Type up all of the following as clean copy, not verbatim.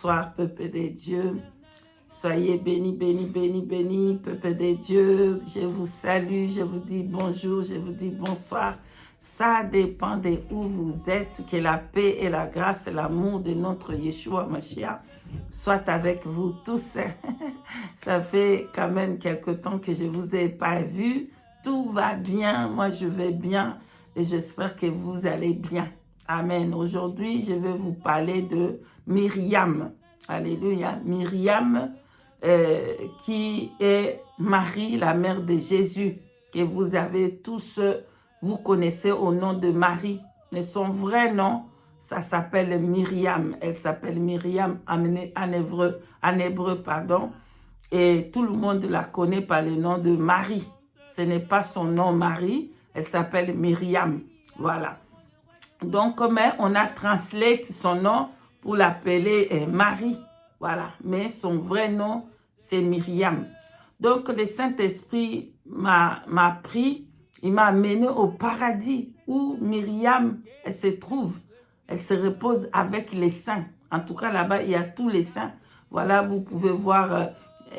Bonsoir, peuple de Dieu. Soyez bénis, bénis, bénis, bénis, peuple de Dieu. Je vous salue, je vous dis bonjour, je vous dis bonsoir. Ça dépend de où vous êtes. Que la paix et la grâce et l'amour de notre Yeshua Mashiach soit avec vous tous. Ça fait quand même quelque temps que je ne vous ai pas vu. Tout va bien, moi je vais bien et j'espère que vous allez bien. Amen. Aujourd'hui, je vais vous parler de Myriam. Alléluia. Myriam, qui est Marie, la mère de Jésus, que vous avez tous, vous connaissez au nom de Marie. Mais son vrai nom, ça s'appelle Myriam. Elle s'appelle Myriam en hébreu, pardon. Et tout le monde la connaît par le nom de Marie. Ce n'est pas son nom Marie, elle s'appelle Myriam. Voilà. Donc, mais on a translate son nom pour l'appeler Marie. Voilà. Mais son vrai nom, c'est Myriam. Donc, le Saint-Esprit m'a pris, il m'a amené au paradis où Myriam, elle se trouve. Elle se repose avec les saints. En tout cas, là-bas, il y a tous les saints. Voilà, vous pouvez voir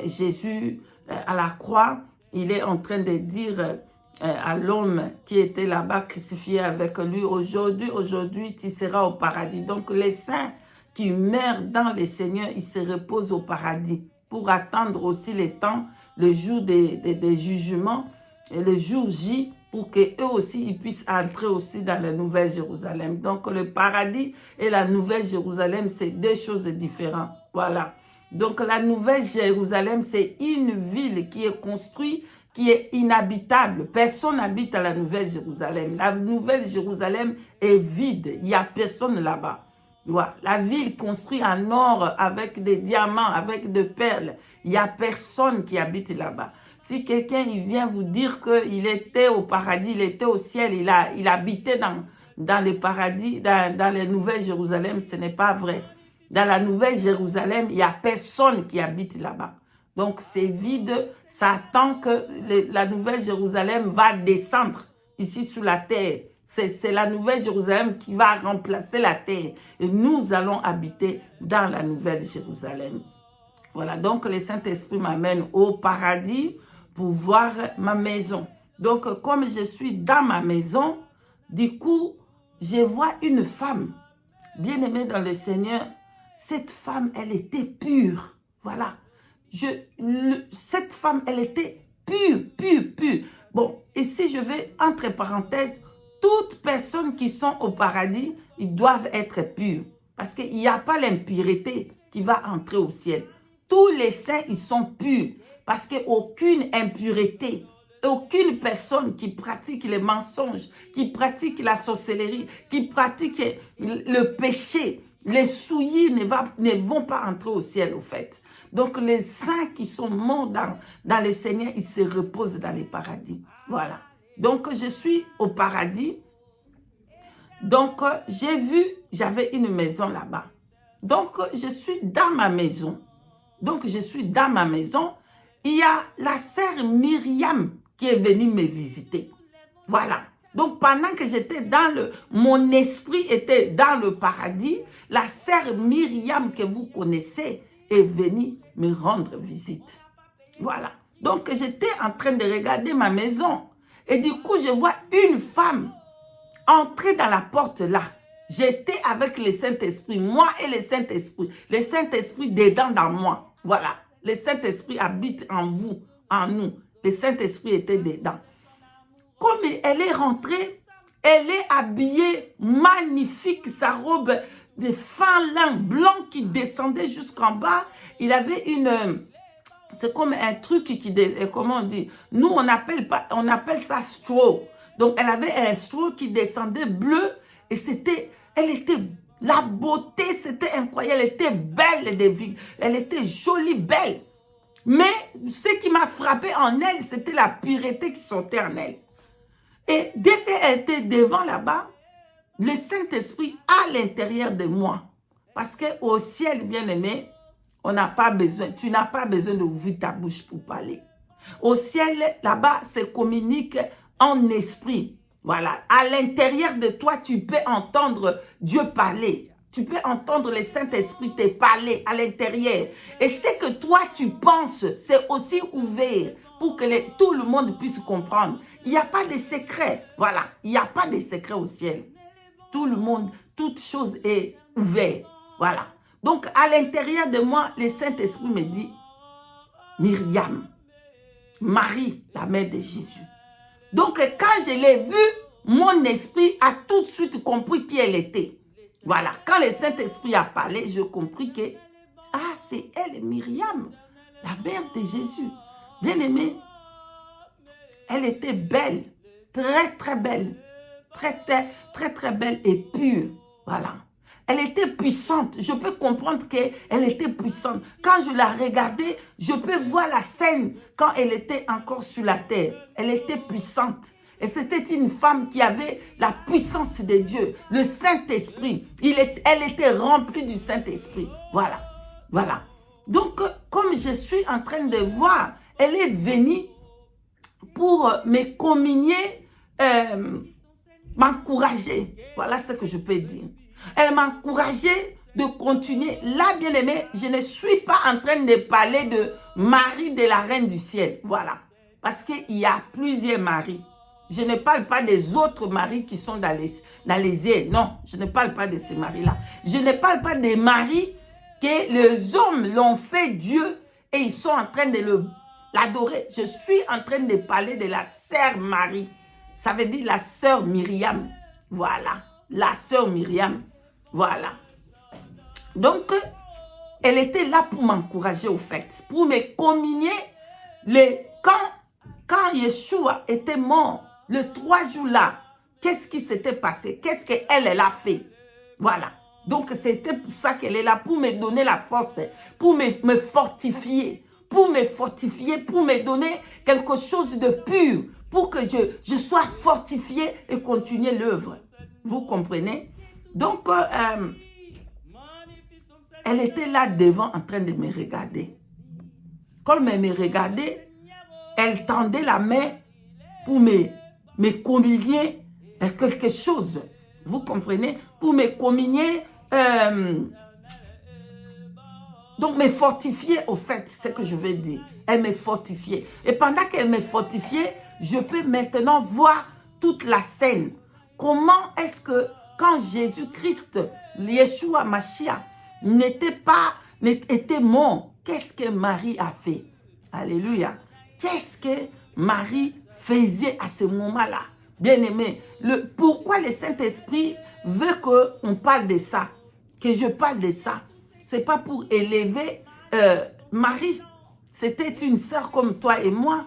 Jésus à la croix. Il est en train de dire à l'homme qui était là-bas crucifié avec lui, aujourd'hui, tu seras au paradis. Donc, les saints qui meurent dans le Seigneur, ils se reposent au paradis pour attendre aussi le temps, le jour des jugements et le jour J, pour qu'eux aussi, ils puissent entrer aussi dans la Nouvelle Jérusalem. Donc, le paradis et la Nouvelle Jérusalem, c'est deux choses différentes. Voilà. Donc, la Nouvelle Jérusalem, c'est une ville qui est construite, qui est inhabitable. Personne n'habite à la Nouvelle Jérusalem. La Nouvelle Jérusalem est vide. Il n'y a personne là-bas. Voilà. La ville construite en or avec des diamants, avec des perles. Il n'y a personne qui habite là-bas. Si quelqu'un vient vous dire qu'il était au paradis, il était au ciel, il habitait dans le paradis, dans la Nouvelle Jérusalem, ce n'est pas vrai. Dans la Nouvelle Jérusalem, il n'y a personne qui habite là-bas. Donc, c'est vide. Ça attend que la Nouvelle Jérusalem va descendre ici sous la terre. C'est la Nouvelle Jérusalem qui va remplacer la terre. Et nous allons habiter dans la Nouvelle Jérusalem. Voilà, donc le Saint-Esprit m'amène au paradis pour voir ma maison. Donc, comme je suis dans ma maison, du coup, je vois une femme bien-aimée dans le Seigneur. Cette femme, elle était pure. Voilà. Cette femme, elle était pure, pure, pure. Bon, ici, je vais, entre parenthèses, toutes personnes qui sont au paradis, ils doivent être purs. Parce qu'il n'y a pas l'impureté qui va entrer au ciel. Tous les saints, ils sont purs. Parce qu'aucune impureté, aucune personne qui pratique les mensonges, qui pratique la sorcellerie, qui pratique le péché, les souillés ne vont pas entrer au ciel, au fait. Donc, les saints qui sont morts dans le Seigneur, ils se reposent dans les paradis. Voilà. Donc, je suis au paradis. Donc, j'ai vu, j'avais une maison là-bas. Donc, je suis dans ma maison. Il y a la sœur Myriam qui est venue me visiter. Voilà. Donc, pendant que j'étais mon esprit était dans le paradis, la sœur Myriam que vous connaissez est venue me rendre visite. Voilà. Donc, j'étais en train de regarder ma maison. Et du coup, je vois une femme entrer dans la porte là. J'étais avec le Saint-Esprit, moi et le Saint-Esprit. Le Saint-Esprit dedans dans moi. Voilà. Le Saint-Esprit habite en vous, en nous. Le Saint-Esprit était dedans. Comme elle est rentrée, elle est habillée magnifique, sa robe de fin lin blanc qui descendait jusqu'en bas. Il avait c'est comme un truc comment on dit? Nous, on appelle ça straw. Donc, elle avait un straw qui descendait bleu et la beauté, c'était incroyable. Elle était belle, elle était jolie, belle. Mais ce qui m'a frappé en elle, c'était la pureté qui sortait en elle. Et dès qu'elle était devant là-bas, le Saint-Esprit à l'intérieur de moi. Parce qu'au ciel, bien-aimé, tu n'as pas besoin d'ouvrir ta bouche pour parler. Au ciel, là-bas, se communique en esprit. Voilà. À l'intérieur de toi, tu peux entendre Dieu parler. Tu peux entendre le Saint-Esprit te parler à l'intérieur. Et ce que toi tu penses, c'est aussi ouvert pour que tout le monde puisse comprendre. Il n'y a pas de secret. Voilà, il n'y a pas de secret au ciel. Tout le monde, toute chose est ouverte. Voilà. Donc, à l'intérieur de moi, le Saint-Esprit me dit, Myriam, Marie, la mère de Jésus. Donc, quand je l'ai vue, mon esprit a tout de suite compris qui elle était. Voilà. Quand le Saint-Esprit a parlé, je compris que, ah, c'est elle, Myriam, la mère de Jésus. Bien aimée, elle était belle, très, très belle. Très, très, très, très belle et pure. Voilà. Elle était puissante. Je peux comprendre qu'elle était puissante. Quand je la regardais, je peux voir la scène quand elle était encore sur la terre. Elle était puissante. Et c'était une femme qui avait la puissance de Dieu, le Saint-Esprit. Elle était remplie du Saint-Esprit. Voilà. Voilà. Donc, comme je suis en train de voir, elle est venue pour me communier, m'encourager. Voilà ce que je peux dire. Elle m'a encouragé de continuer. Là, bien aimé, je ne suis pas en train de parler de Marie de la Reine du Ciel. Voilà. Parce qu'il y a plusieurs maris. Je ne parle pas des autres maris qui sont dans les airs. Non, je ne parle pas de ces maris-là. Je ne parle pas des maris que les hommes l'ont fait Dieu et ils sont en train de l'adorer. Je suis en train de parler de la sœur Marie. Ça veut dire la sœur Myriam. Voilà. La sœur Myriam. Voilà. Donc, elle était là pour m'encourager au fait. Pour me communier. Quand Yeshua était mort, le 3 jours là, qu'est-ce qui s'était passé? Qu'est-ce qu'elle a fait? Voilà. Donc, c'était pour ça qu'elle est là. Pour me donner la force. Pour me fortifier. Pour me fortifier. Pour me donner quelque chose de pur. Pour que je sois fortifié et continuer l'œuvre. Vous comprenez? Donc, elle était là devant en train de me regarder. Comme elle me regardait, elle tendait la main pour me communier quelque chose. Vous comprenez? Pour me communier, donc me fortifier au fait, c'est ce que je veux dire. Elle me fortifiait. Et pendant qu'elle me fortifiait, je peux maintenant voir toute la scène. Comment est-ce que quand Jésus-Christ, Yeshua Mashiach, était mort, qu'est-ce que Marie a fait? Alléluia. Qu'est-ce que Marie faisait à ce moment-là? Bien-aimé, pourquoi le Saint-Esprit veut qu'on parle de ça? Que je parle de ça? Ce n'est pas pour élever Marie. C'était une sœur comme toi et moi.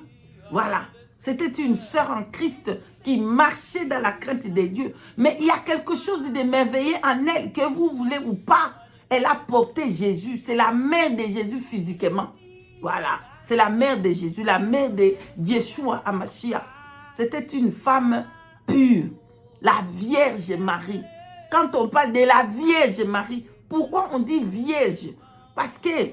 Voilà. C'était une sœur en Christ qui marchait dans la crainte de Dieu. Mais il y a quelque chose de merveilleux en elle, que vous voulez ou pas. Elle a porté Jésus. C'est la mère de Jésus physiquement. Voilà. C'est la mère de Jésus, la mère de Yeshua HaMashiach. C'était une femme pure. La Vierge Marie. Quand on parle de la Vierge Marie, pourquoi on dit Vierge? Parce que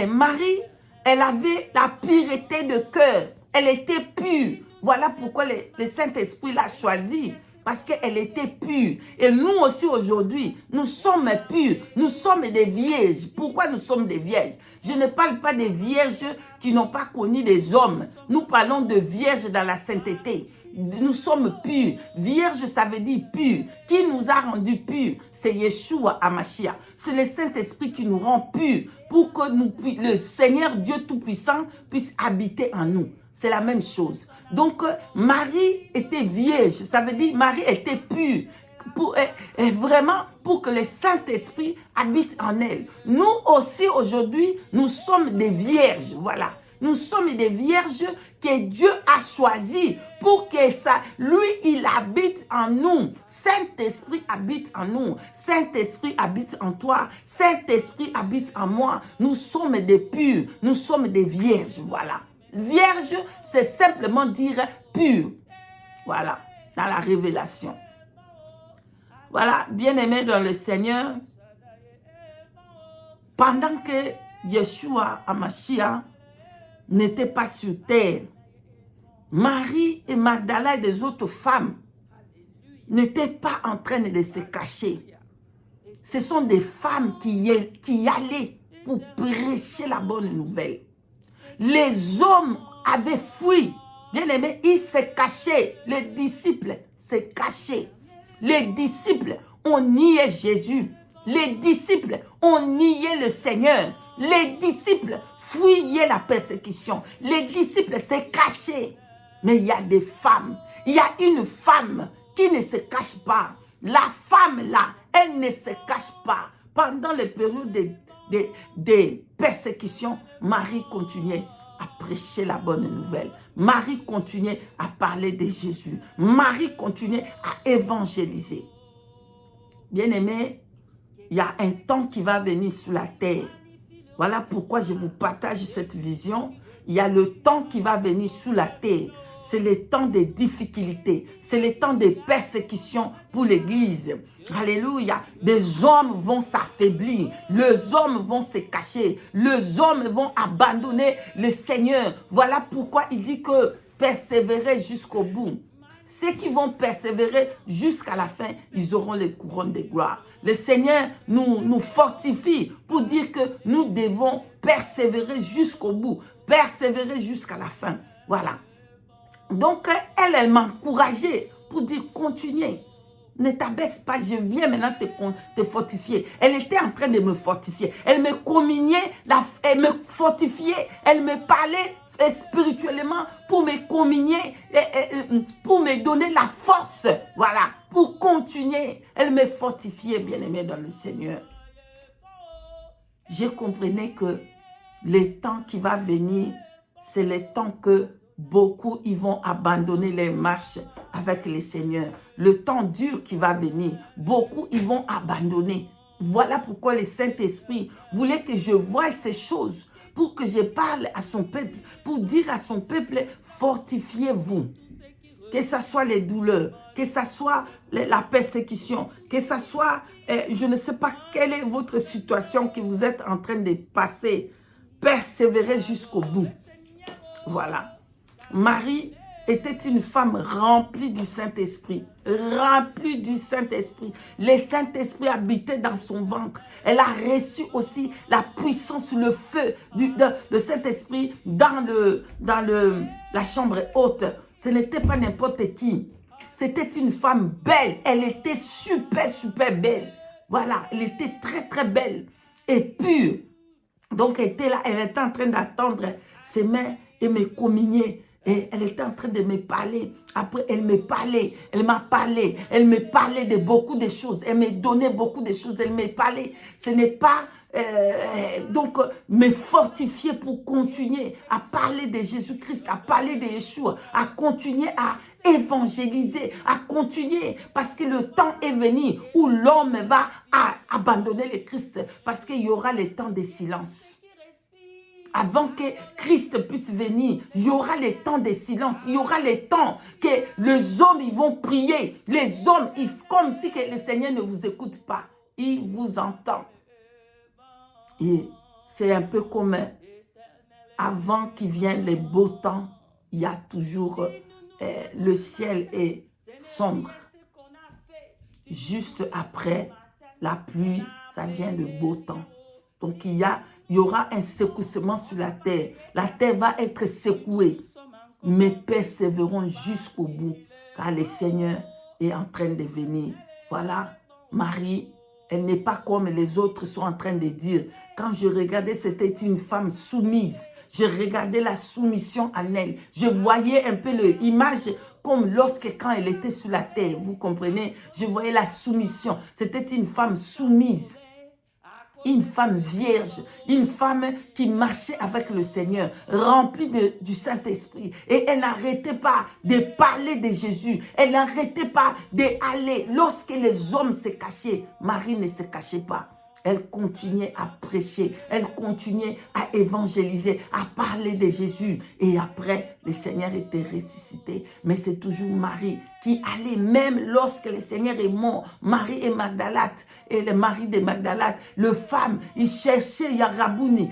Marie, elle avait la pureté de cœur. Elle était pure. Voilà pourquoi le Saint-Esprit l'a choisie. Parce qu'elle était pure. Et nous aussi aujourd'hui, nous sommes purs. Nous sommes des vierges. Pourquoi nous sommes des vierges? Je ne parle pas des vierges qui n'ont pas connu des hommes. Nous parlons de vierges dans la sainteté. Nous sommes purs. Vierge, ça veut dire pur. Qui nous a rendus purs? C'est Yeshua HaMashiach. C'est le Saint-Esprit qui nous rend purs pour que le Seigneur Dieu Tout-Puissant puisse habiter en nous. C'est la même chose. Donc, Marie était vierge. Ça veut dire Marie était pure. Vraiment pour que le Saint-Esprit habite en elle. Nous aussi aujourd'hui, nous sommes des vierges. Voilà. Nous sommes des vierges que Dieu a choisies pour que lui, il habite en nous. Saint-Esprit habite en nous. Saint-Esprit habite en toi. Saint-Esprit habite en moi. Nous sommes des purs. Nous sommes des vierges. Voilà. Vierge, c'est simplement dire pur. Voilà. Dans la révélation. Voilà. Bien-aimés dans le Seigneur. Pendant que Yeshua HaMashiach n'était pas sur terre, Marie et Magdala et des autres femmes n'étaient pas en train de se cacher. ce sont des femmes qui allaient pour prêcher la bonne nouvelle. Les hommes avaient fui. Bien aimé, ils se cachaient. Les disciples se cachaient. Les disciples ont nié Jésus. Les disciples ont nié le Seigneur. Les disciples fuyaient la persécution. Les disciples se cachaient. Mais il y a des femmes. Il y a une femme qui ne se cache pas. La femme là, elle ne se cache pas. Pendant les périodes des persécutions, Marie continuait à prêcher la bonne nouvelle. Marie continuait à parler de Jésus. Marie continuait à évangéliser. Bien-aimés, il y a un temps qui va venir sur la terre. Voilà pourquoi je vous partage cette vision. Il y a le temps qui va venir sur la terre. C'est le temps des difficultés. C'est le temps des persécutions pour l'Église. Alléluia. Des hommes vont s'affaiblir. Les hommes vont se cacher. Les hommes vont abandonner le Seigneur. Voilà pourquoi il dit que persévérer jusqu'au bout. Ceux qui vont persévérer jusqu'à la fin, ils auront les couronnes de gloire. Le Seigneur nous fortifie pour dire que nous devons persévérer jusqu'au bout. Persévérer jusqu'à la fin. Voilà. Donc, elle m'encourageait pour dire, continuez. Ne t'abaisse pas, je viens maintenant te fortifier. Elle était en train de me fortifier. Elle me communiait, elle me fortifiait, elle me parlait spirituellement pour me communier, pour me donner la force, voilà, pour continuer. Elle me fortifiait, bien-aimé dans le Seigneur. Je comprenais que le temps qui va venir, c'est le temps que beaucoup ils vont abandonner les marches avec le Seigneur. Le temps dur qui va venir, beaucoup ils vont abandonner. Voilà pourquoi le Saint-Esprit voulait que je voie ces choses, pour que je parle à son peuple, pour dire à son peuple, fortifiez-vous. Que ce soit les douleurs, que ce soit la persécution, que ce soit, je ne sais pas quelle est votre situation que vous êtes en train de passer. Persévérez jusqu'au bout. Voilà. Marie était une femme remplie du Saint-Esprit. Remplie du Saint-Esprit. Le Saint-Esprit habitait dans son ventre. Elle a reçu aussi la puissance, le feu le Saint-Esprit dans la chambre haute. Ce n'était pas n'importe qui. C'était une femme belle. Elle était super, super belle. Voilà, elle était très, très belle et pure. Donc, elle était là, elle était en train d'attendre ses mains et me communier. Et elle était en train de me parler. Après, elle me parlait. Elle m'a parlé. Elle me parlait de beaucoup de choses. Elle me donnait beaucoup de choses. Elle me parlait. Ce n'est pas... donc, me fortifier pour continuer à parler de Jésus-Christ, à parler de Yeshua, à continuer à évangéliser, à continuer, parce que le temps est venu où l'homme va abandonner le Christ, parce qu'il y aura le temps de silence. Avant que Christ puisse venir, il y aura le temps de silence, il y aura le temps que les hommes ils vont prier, les hommes, comme si que le Seigneur ne vous écoute pas, il vous entend. Et c'est un peu comme avant qu'il vienne les beaux temps, il y a toujours le ciel est sombre. Juste après la pluie, ça vient le beau temps. Donc il y aura un secoussement sur la terre. La terre va être secouée. Mais persévérons jusqu'au bout, car le Seigneur est en train de venir. Voilà, Marie, elle n'est pas comme les autres sont en train de dire. Quand je regardais, c'était une femme soumise. Je regardais la soumission en elle. Je voyais un peu l'image comme quand elle était sur la terre. Vous comprenez? Je voyais la soumission. C'était une femme soumise. Une femme vierge, une femme qui marchait avec le Seigneur, remplie du Saint-Esprit. Et elle n'arrêtait pas de parler de Jésus. Elle n'arrêtait pas d'aller. Lorsque les hommes se cachaient, Marie ne se cachait pas. Elle continuait à prêcher, elle continuait à évangéliser, à parler de Jésus. Et après, le Seigneur était ressuscité. Mais c'est toujours Marie qui allait, même lorsque le Seigneur est mort. Marie et Magdalate, et le mari de Magdalate, le femme, il cherchait les Rabouni,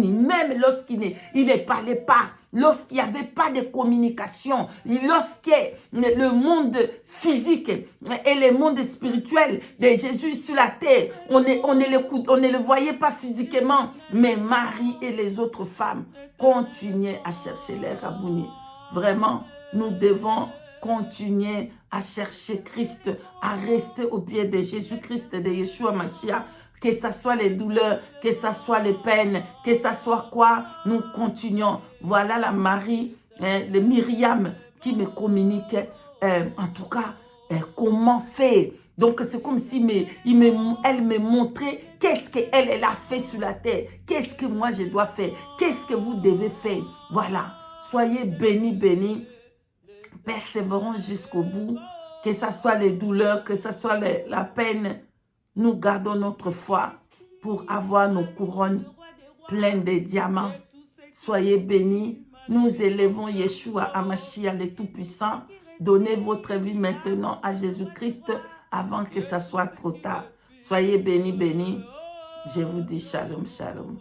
même lorsqu'il ne parlait pas lorsqu'il n'y avait pas de communication, lorsque le monde physique et le monde spirituel de Jésus sur la terre, on ne le voyait pas physiquement, mais Marie et les autres femmes continuaient à chercher les Rabboni. Vraiment, nous devons continuer à chercher Christ, à rester au pied de Jésus-Christ, de Yeshua Mashiach, que ce soit les douleurs, que ce soit les peines, que ce soit quoi, nous continuons. Voilà la Marie, le Myriam qui me communique, en tout cas, comment faire. Donc, c'est comme si elle me montrait qu'est-ce qu'elle a fait sur la terre, qu'est-ce que moi je dois faire, qu'est-ce que vous devez faire. Voilà, soyez bénis, bénis. Persévérons jusqu'au bout, que ce soit les douleurs, que ce soit la peine, nous gardons notre foi pour avoir nos couronnes pleines de diamants. Soyez bénis, nous élevons Yeshua Hamashiach le Tout-Puissant. Donnez votre vie maintenant à Jésus-Christ avant que ça soit trop tard. Soyez bénis, bénis. Je vous dis shalom, shalom.